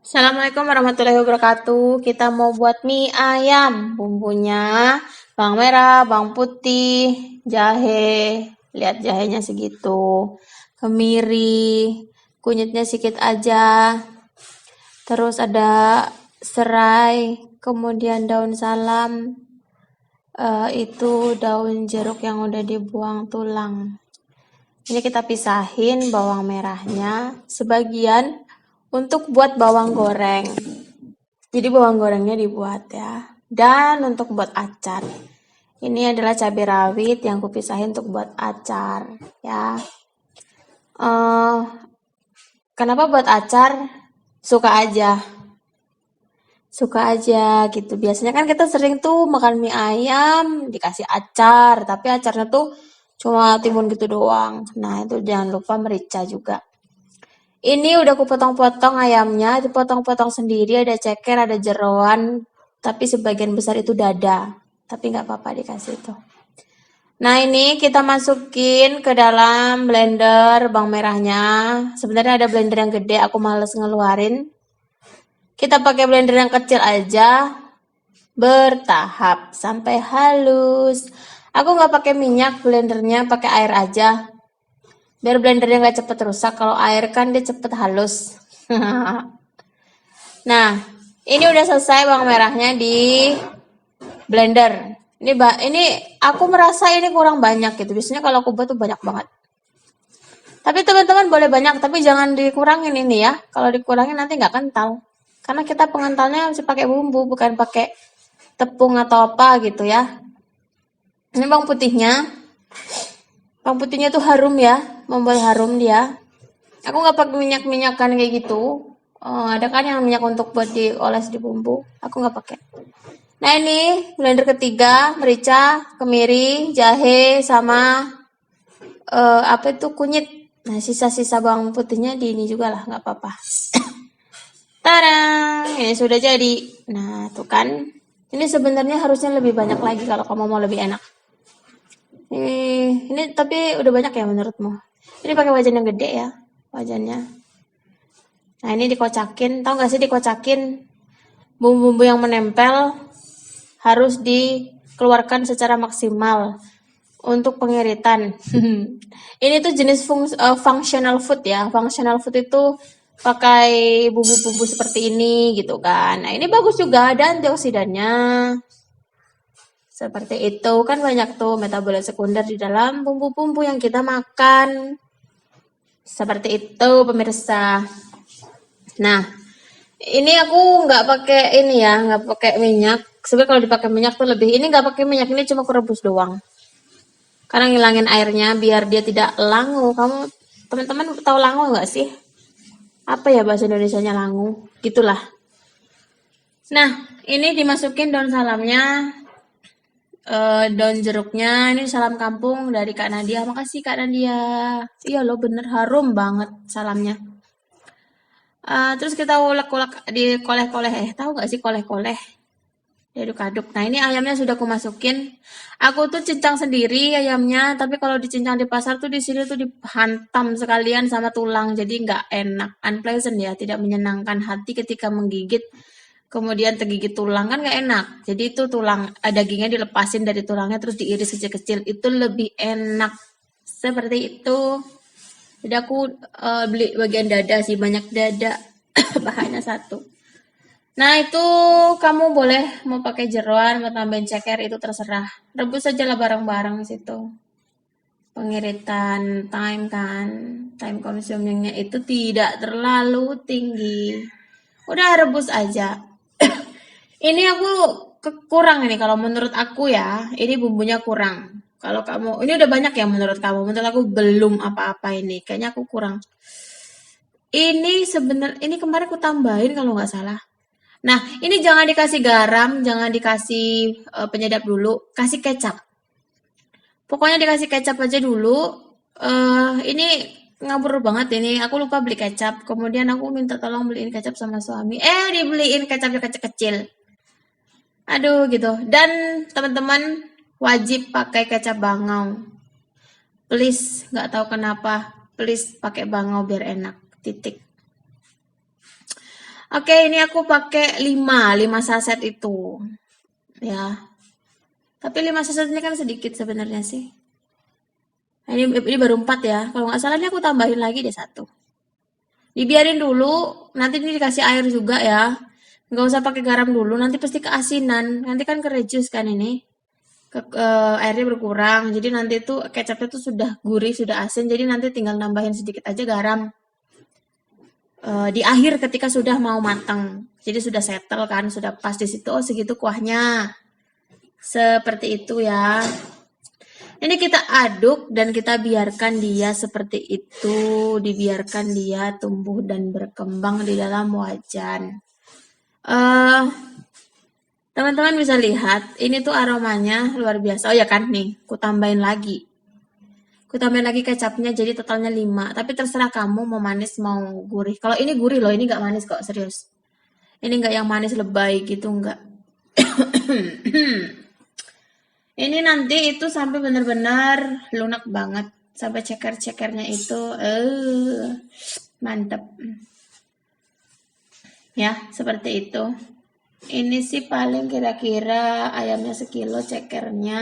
Assalamualaikum warahmatullahi wabarakatuh. Kita mau buat mie ayam. Bumbunya bawang merah, bawang putih, jahe. Lihat jahenya segitu. Kemiri, kunyitnya sedikit aja. Terus ada serai, kemudian daun salam. Itu daun jeruk yang udah dibuang tulang. Ini kita pisahin bawang merahnya sebagian untuk buat bawang goreng. Jadi bawang gorengnya dibuat ya. Dan untuk buat acar. Ini adalah cabai rawit yang kupisahin untuk buat acar ya. Eh, Kenapa buat acar? Suka aja. Suka aja gitu. Biasanya kan kita sering tuh makan mie ayam dikasih acar, tapi acarnya tuh cuma timun gitu doang. Nah, itu jangan lupa merica juga. Ini udah kupotong-potong ayamnya, dipotong-potong sendiri, ada ceker, ada jeroan, tapi sebagian besar itu dada. Tapi nggak apa-apa dikasih itu. Nah ini kita masukin ke dalam blender bawang merahnya. Sebenarnya ada blender yang gede, aku males ngeluarin. Kita pakai blender yang kecil aja, bertahap sampai halus. Aku nggak pakai minyak, blendernya pakai air aja. Biar blendernya nggak cepet rusak. Kalau air kan dia cepet halus. Nah, ini udah selesai bawang merahnya di blender. Ini aku merasa ini kurang banyak gitu. Biasanya kalau aku buat tuh banyak banget. Tapi teman-teman boleh banyak, tapi jangan dikurangin ini ya. Kalau dikurangin nanti nggak kental. Karena kita pengentalnya masih pakai bumbu, bukan pakai tepung atau apa gitu ya. Ini bawang putihnya. Bawang putihnya tuh harum ya, membuat harum dia. Aku nggak pakai minyak-minyakan kayak gitu. Ada kan yang minyak untuk buat dioles di bumbu. Aku nggak pakai. Nah ini blender ketiga, merica, kemiri, jahe, sama apa itu kunyit. Nah sisa-sisa bawang putihnya di ini juga lah, nggak apa-apa. Tada, ini sudah jadi. Nah tuh kan, ini sebenarnya harusnya lebih banyak lagi kalau kamu mau lebih enak. Ini tapi udah banyak ya menurutmu? Ini pakai wajan yang gede ya, wajannya. Nah ini dikocakin, tahu nggak sih dikocakin? Bumbu-bumbu yang menempel harus dikeluarkan secara maksimal untuk pengiritan. Ini tuh jenis functional food ya. Functional food itu pakai bumbu-bumbu seperti ini gitu kan. Nah ini bagus juga ada antioksidannya. Seperti itu kan banyak tuh metabolit sekunder di dalam bumbu-bumbu yang kita makan. Seperti itu pemirsa. Nah ini aku nggak pakai ini ya, nggak pakai minyak. Sebenarnya kalau dipakai minyak tuh lebih. Ini nggak pakai minyak, ini cuma kurebus doang. Karena ngilangin airnya biar dia tidak langu. Kamu teman-teman tahu langu nggak sih? Apa ya bahasa Indonesianya langu? Gitulah. Nah, ini dimasukin daun salamnya, daun jeruknya. Ini salam kampung dari Kak Nadia. Makasih Kak Nadia. Iya loh, bener harum banget salamnya. Terus kita ulek-ulek di koleh-koleh. Tahu nggak sih koleh-koleh? Diaduk-aduk. Nah ini ayamnya sudah aku masukin. Aku tuh cincang sendiri ayamnya, tapi kalau dicincang di pasar tuh di sini tuh dihantam sekalian sama tulang, jadi nggak enak, unpleasant ya, tidak menyenangkan hati ketika menggigit, kemudian tergigit tulang kan nggak enak. Jadi itu tulang, dagingnya dilepasin dari tulangnya terus diiris kecil-kecil, itu lebih enak. Seperti itu. Jadi aku beli bagian dada sih, banyak dada, bahannya satu. Nah itu kamu boleh mau pakai jeroan, mau tambahin ceker itu terserah. Rebus aja lah bareng-bareng situ. Pengiritan time kan, time consumingnya itu tidak terlalu tinggi. Udah rebus aja. Ini aku kurang ini kalau menurut aku ya, ini bumbunya kurang. Kalau kamu, ini udah banyak ya menurut kamu. Menurut aku belum apa-apa ini. Kayaknya aku kurang. Ini kemarin aku tambahin kalau nggak salah. Nah, ini jangan dikasih garam, jangan dikasih penyedap dulu, kasih kecap. Pokoknya dikasih kecap aja dulu. Ini ngabur banget ini. Aku lupa beli kecap. Kemudian aku minta tolong beliin kecap sama suami. Dibeliin kecapnya kecil-kecil. Aduh gitu. Dan teman-teman wajib pakai kecap bangau. Please, nggak tahu kenapa. Please pakai bangau biar enak. Titik. Oke, ini aku pakai 5 saset itu. Ya. Tapi 5 saset ini kan sedikit sebenarnya sih. Nah, ini baru 4 ya. Kalau nggak salah ini aku tambahin lagi deh 1. Dibiarin dulu, nanti ini dikasih air juga ya. Nggak usah pakai garam dulu, nanti pasti keasinan. Nanti kan kerejus kan ini. Airnya berkurang. Jadi nanti tuh kecapnya tuh sudah gurih, sudah asin. Jadi nanti tinggal nambahin sedikit aja garam. Di akhir ketika sudah mau matang. Jadi sudah settle kan, sudah pas di situ. Oh, segitu kuahnya. Seperti itu ya. Ini kita aduk dan kita biarkan dia seperti itu, dibiarkan dia tumbuh dan berkembang di dalam wajan. Eh, teman-teman bisa lihat, ini tuh aromanya luar biasa. Oh ya kan nih, ku tambahin lagi. Ku tambahin lagi kecapnya jadi totalnya 5. Tapi terserah kamu mau manis mau gurih. Kalau ini gurih loh, ini nggak manis kok, serius. Ini nggak yang manis lebay gitu, nggak. Ini nanti itu sampai benar-benar lunak banget. Sampai ceker-cekernya itu mantep. Ya, seperti itu. Ini sih paling kira-kira ayamnya sekilo, cekernya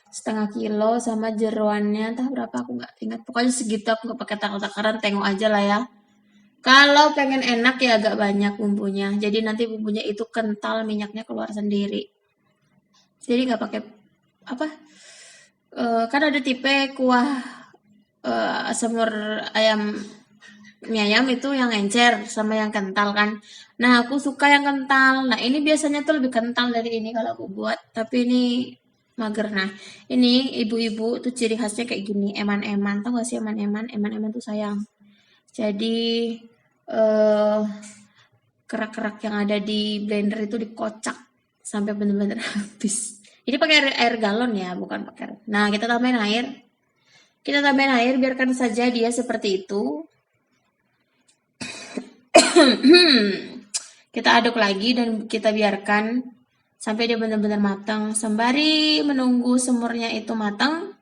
setengah kilo, sama jeroannya entah berapa aku nggak ingat. Pokoknya segitu, aku nggak pakai takar-takaran, tengok aja lah ya. Kalau pengen enak ya agak banyak bumbunya. Jadi nanti bumbunya itu kental, minyaknya keluar sendiri. Jadi nggak pakai apa? Kan ada tipe kuah semur ayam mie ayam itu yang encer sama yang kental kan. Nah, aku suka yang kental. Nah, ini biasanya tuh lebih kental dari ini kalau aku buat. Tapi ini mager. Nah, ini ibu-ibu tuh ciri khasnya kayak gini. Eman-eman. Tau gak sih eman-eman? Eman-eman tuh sayang. Jadi, eh kerak-kerak yang ada di blender itu dikocak sampai bener-bener habis. Ini pakai air galon ya, bukan pakai. Nah, kita tambahin air. Kita tambahin air, biarkan saja dia seperti itu. Kita aduk lagi dan kita biarkan sampai dia benar-benar matang. Sembari menunggu semurnya itu matang.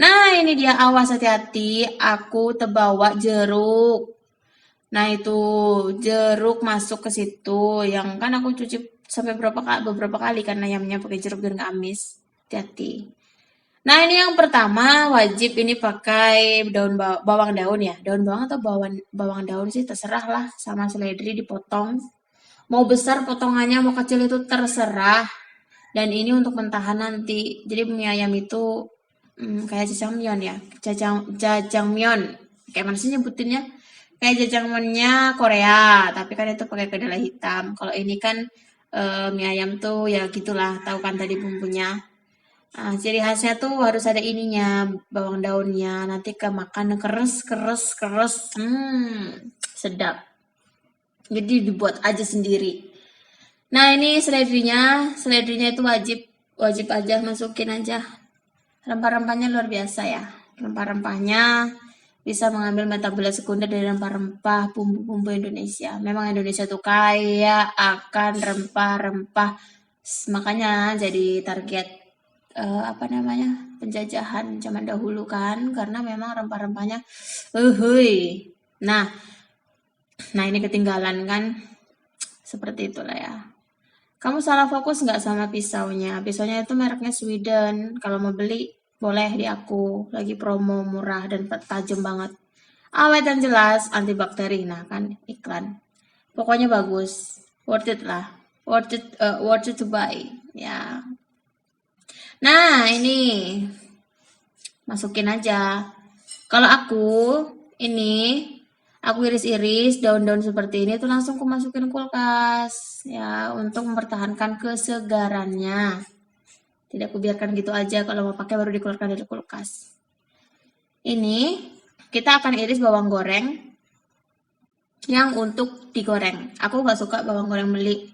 Nah, ini dia, awas hati-hati. Aku terbawa jeruk. Nah, itu jeruk masuk ke situ. Yang kan aku cuci sampai beberapa kali kan ayamnya pakai jeruk biar nggak amis. Hati-hati. Nah, ini yang pertama wajib ini pakai bawang daun ya. Daun bawang atau bawang daun sih terserah lah, sama seledri dipotong. Mau besar potongannya, mau kecil itu terserah. Dan ini untuk mentahan nanti. Jadi mie ayam itu kayak jajangmyeon ya. Jajangmyeon. Kayak mana sih nyebutinnya? Kayak jajangmyeonnya Korea, tapi kan itu pakai kedelai hitam. Kalau ini kan mie ayam tuh ya gitulah, tahu kan tadi bumbunya. Nah, ciri khasnya tuh harus ada ininya, bawang daunnya. Nanti kemakan keres, keres, keres. Sedap. Jadi dibuat aja sendiri. Nah, ini seledrinya itu wajib aja masukin aja. Rempah-rempahnya luar biasa ya. Rempah-rempahnya bisa mengambil metabolisme sekunder dari rempah-rempah bumbu-bumbu Indonesia. Memang Indonesia tuh kaya akan rempah-rempah. Makanya jadi target apa namanya, penjajahan zaman dahulu kan, karena memang rempah-rempahnya nah ini ketinggalan kan, seperti itulah ya. Kamu salah fokus nggak sama pisaunya? Pisaunya itu mereknya Sweden. Kalau mau beli boleh di aku, lagi promo murah dan tajam banget, awet dan jelas, antibakteri. Nah kan iklan, pokoknya bagus, worth it lah, worth it to buy ya. Nah, ini masukin aja. Kalau aku ini aku iris-iris daun-daun seperti ini tuh langsung aku masukin kulkas ya, untuk mempertahankan kesegarannya. Tidak aku biarkan gitu aja, kalau mau pakai baru dikeluarkan dari kulkas. Ini kita akan iris bawang goreng yang untuk digoreng. Aku nggak suka bawang goreng beli,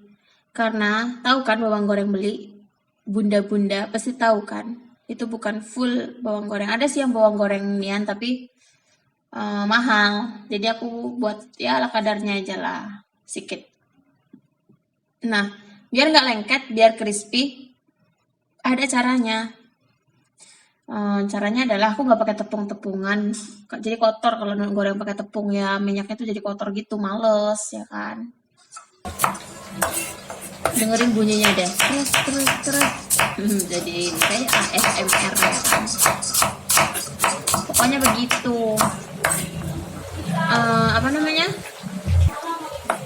karena tahu kan bawang goreng beli bunda-bunda pasti tahu kan, itu bukan full bawang goreng. Ada sih yang bawang goreng nian tapi mahal. Jadi aku buat ya ala kadarnya aja lah, sedikit. Nah, biar nggak lengket, biar crispy, ada caranya. Caranya adalah aku nggak pakai tepung-tepungan, jadi kotor kalau goreng pakai tepung ya, minyaknya tuh jadi kotor gitu, males ya kan. Dengerin bunyinya deh, terus terus terus. Jadi ini kayak ASMR ya kan. Pokoknya begitu. Apa namanya?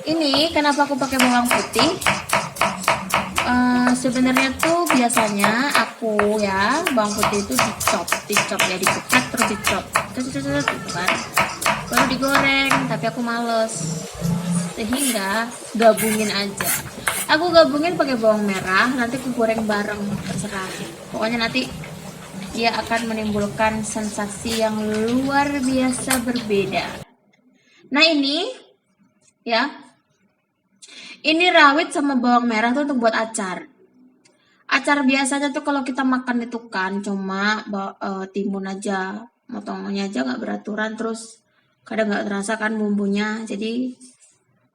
Ini kenapa aku pakai bawang putih? Sebenarnya tuh biasanya aku ya bawang putih itu dicop ya, dicekat terus dicop, gitu kan, baru digoreng. Tapi aku males, sehingga gabungin aja. Aku gabungin pakai bawang merah, nanti aku goreng bareng, terserah. Pokoknya nanti dia akan menimbulkan sensasi yang luar biasa berbeda. Nah ini ya, ini rawit sama bawang merah tuh untuk buat acar. Acar biasanya tuh kalau kita makan itu kan cuma timun aja, motongnya aja nggak beraturan, terus kadang nggak terasa kan bumbunya. Jadi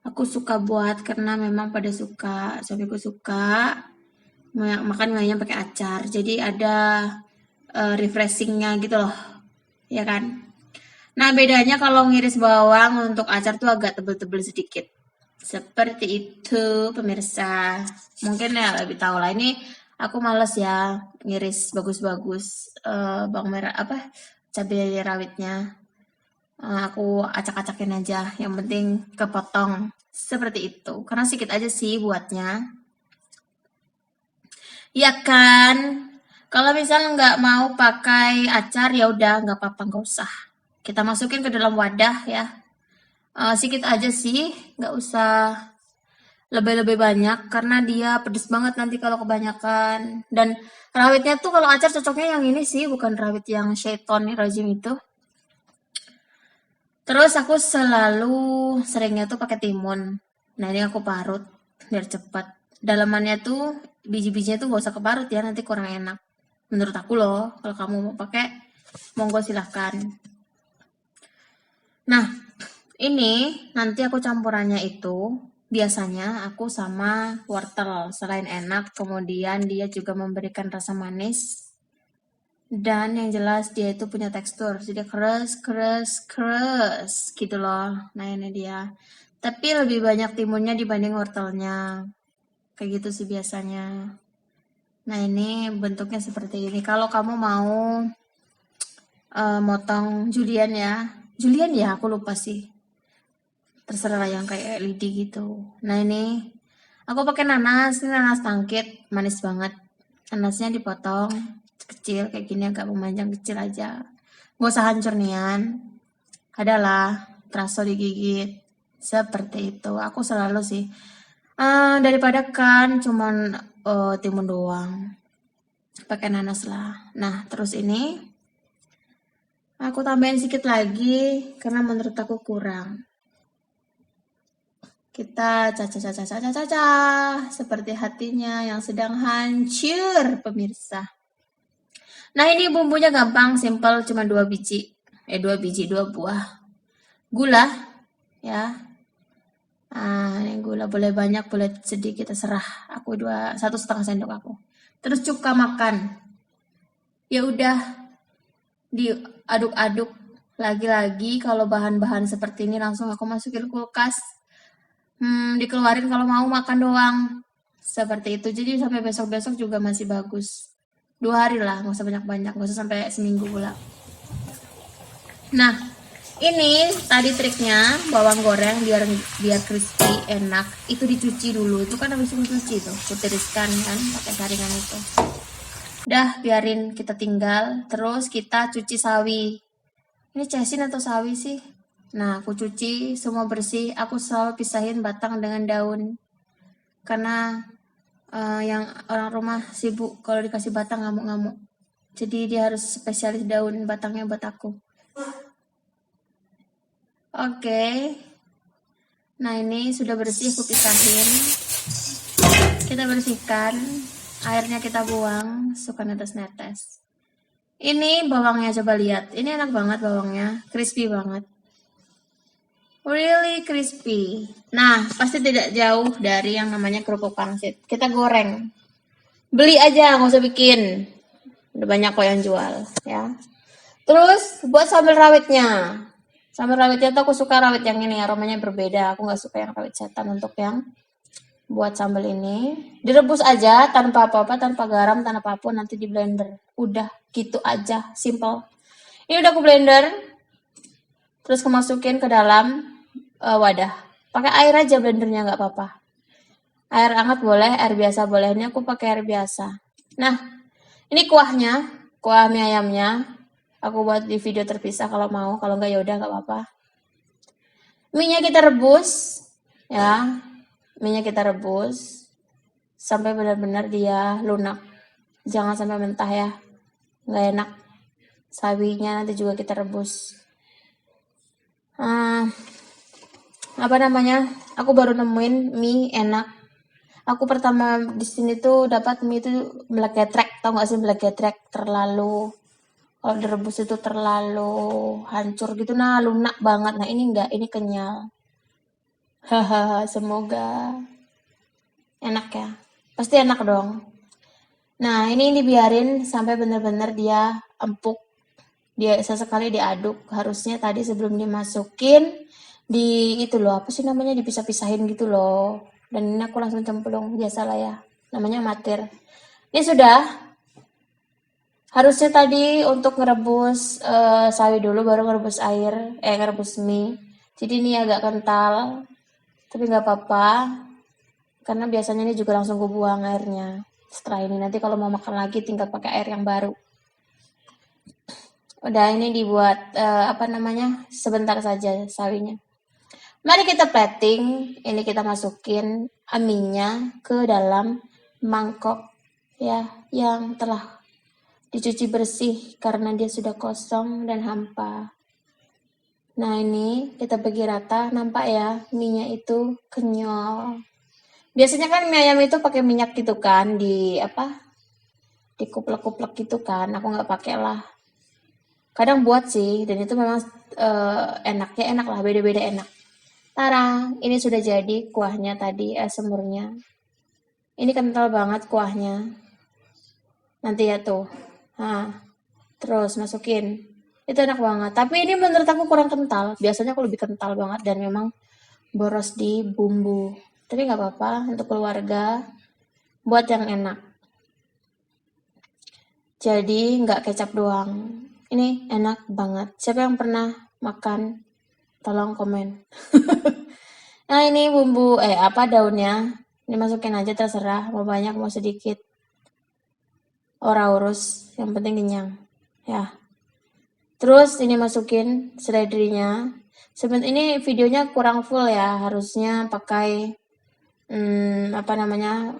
aku suka buat karena memang pada suka, suamiku suka makan mienya pakai acar. Jadi ada refreshingnya gitu loh, ya kan. Nah bedanya kalau ngiris bawang untuk acar tuh agak tebel-tebel sedikit. Seperti itu pemirsa. Mungkin ya lebih tahu lah. Ini aku males ya ngiris bagus-bagus bawang merah apa cabai rawitnya. Aku acak-acakin aja. Yang penting kepotong seperti itu. Karena sedikit aja sih buatnya. Ya kan. Kalau misalnya nggak mau pakai acar ya udah nggak apa-apa, nggak usah. Kita masukin ke dalam wadah ya. Sedikit aja sih, nggak usah lebih-lebih banyak karena dia pedes banget nanti kalau kebanyakan. Dan rawitnya tuh kalau acar cocoknya yang ini sih, bukan rawit yang syaiton rajim itu. Terus aku selalu seringnya tuh pakai timun. Nah ini aku parut biar cepat. Dalamannya tuh biji-bijinya tuh gak usah keparut ya, nanti kurang enak. Menurut aku loh, kalau kamu mau pakai monggo silahkan. Nah ini nanti aku campurannya itu biasanya aku sama wortel. Selain enak, kemudian dia juga memberikan rasa manis. Dan yang jelas dia itu punya tekstur. Jadi keras gitu loh. Nah ini dia. Tapi lebih banyak timunnya dibanding wortelnya. Kayak gitu sih biasanya. Nah ini bentuknya seperti ini. Kalau kamu mau motong julienne ya. Julienne ya, aku lupa sih. Terserah yang kayak lidi gitu. Nah ini aku pakai nanas, ini nanas tangkit, manis banget. Nanasnya dipotong kecil kayak gini, agak memanjang kecil aja. Gak usah hancur nian. Adalah terasa digigit seperti itu. Aku selalu sih daripada kan cuman timun doang, pakai nanas lah. Nah terus ini aku tambahin sedikit lagi karena menurut aku kurang. Kita caca seperti hatinya yang sedang hancur pemirsa. Nah ini bumbunya gampang, simple, cuma 2 biji, 2 buah gula ya. Ini gula boleh banyak boleh sedikit terserah. Aku 1,5 sendok aku. Terus cuka makan. Ya udah diaduk-aduk. Lagi-lagi kalau bahan-bahan seperti ini langsung aku masukin kulkas. Dikeluarin kalau mau makan doang. Seperti itu. Jadi sampai besok-besok juga masih bagus. 2 hari lah, nggak usah banyak-banyak, nggak usah sampai seminggu pula. Nah, ini tadi triknya bawang goreng biar crispy enak. Itu dicuci dulu. Itu kan habis mencuci tuh, kutiriskan kan pakai saringan itu. Udah biarin kita tinggal. Terus kita cuci sawi. Ini cesin atau sawi sih? Nah, aku cuci semua bersih. Aku selalu pisahin batang dengan daun. Karena yang orang rumah sibuk kalau dikasih batang ngamuk-ngamuk. Jadi dia harus spesialis daun batangnya buat aku. Oke. Nah ini sudah bersih, aku pisahin. Kita bersihkan. Airnya kita buang, suka netes-netes. Ini bawangnya, coba lihat. Ini enak banget bawangnya, crispy banget. Really crispy. Nah, pasti tidak jauh dari yang namanya kerupuk pangsit. Kita goreng. Beli aja, nggak usah bikin. Udah banyak kok yang jual ya. Terus buat sambal rawitnya. Sambal rawitnya tuh aku suka rawit yang ini, aromanya berbeda. Aku nggak suka yang rawit setan. Untuk yang buat sambal ini direbus aja tanpa apa-apa, tanpa garam, tanpa apapun, nanti di blender. Udah gitu aja, simple. Ini udah aku blender, terus kemasukin ke dalam wadah. Pakai air aja blendernya, nggak apa-apa. Air hangat boleh, air biasa boleh. Ini aku pakai air biasa. Nah, ini kuahnya, kuah mie ayamnya. Aku buat di video terpisah kalau mau, kalau nggak ya udah nggak apa-apa. Mie-nya kita rebus, ya. Mie-nya kita rebus sampai benar-benar dia lunak. Jangan sampai mentah ya, nggak enak. Sawinya nanti juga kita rebus. Apa namanya? Aku baru nemuin mie enak. Aku pertama di sini tuh dapat mie itu black getrek, tau nggak sih black getrek? Terlalu, kalau direbus itu terlalu hancur gitu, nah lunak banget. Nah ini enggak, ini kenyal. Hahaha, semoga enak ya. Pasti enak dong. Nah ini dibiarin sampai benar-benar dia empuk. Dia sesekali diaduk. Harusnya tadi sebelum dimasukin di itu loh, apa sih namanya, dipisah-pisahin gitu loh. Dan ini aku langsung cemplung, biasalah ya. Namanya amatir. Ini sudah. Harusnya tadi untuk ngerebus sawi dulu baru ngerebus air, ngerebus mie. Jadi ini agak kental, tapi nggak apa-apa. Karena biasanya ini juga langsung gue buang airnya. Setelah ini nanti kalau mau makan lagi tinggal pakai air yang baru. Udah ini dibuat apa namanya, sebentar saja sawinya. Mari kita plating, ini kita masukin aminya ke dalam mangkok ya yang telah dicuci bersih karena dia sudah kosong dan hampa. Nah ini kita bagi rata, nampak ya minyak itu kenyal. Biasanya kan mie ayam itu pakai minyak gitu kan, di apa, dikuplek-kuplek gitu kan. Aku nggak pakai lah. Kadang buat sih, dan itu memang enaknya enak lah, beda-beda enak. Tarang, ini sudah jadi kuahnya tadi, semurnya. Ini kental banget kuahnya. Nanti ya tuh. Nah, terus masukin. Itu enak banget. Tapi ini menurut aku kurang kental. Biasanya aku lebih kental banget dan memang boros di bumbu. Tapi nggak apa-apa untuk keluarga. Buat yang enak. Jadi nggak kecap doang. Ini enak banget. Siapa yang pernah makan? Tolong komen. Nah ini bumbu, apa daunnya. Ini masukin aja terserah. Mau banyak mau sedikit. Ora urus. Yang penting kenyang. Ya. Terus ini masukin seledrinya. Ini videonya kurang full ya. Harusnya pakai apa namanya,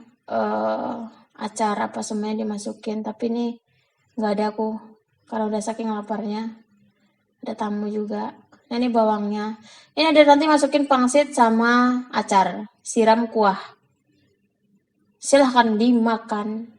acar apa semuanya dimasukin. Tapi ini nggak ada aku. Kalau udah saking laparnya. Ada tamu juga. Nah ini bawangnya. Ini ada nanti masukin pangsit sama acar. Siram kuah. Silahkan dimakan.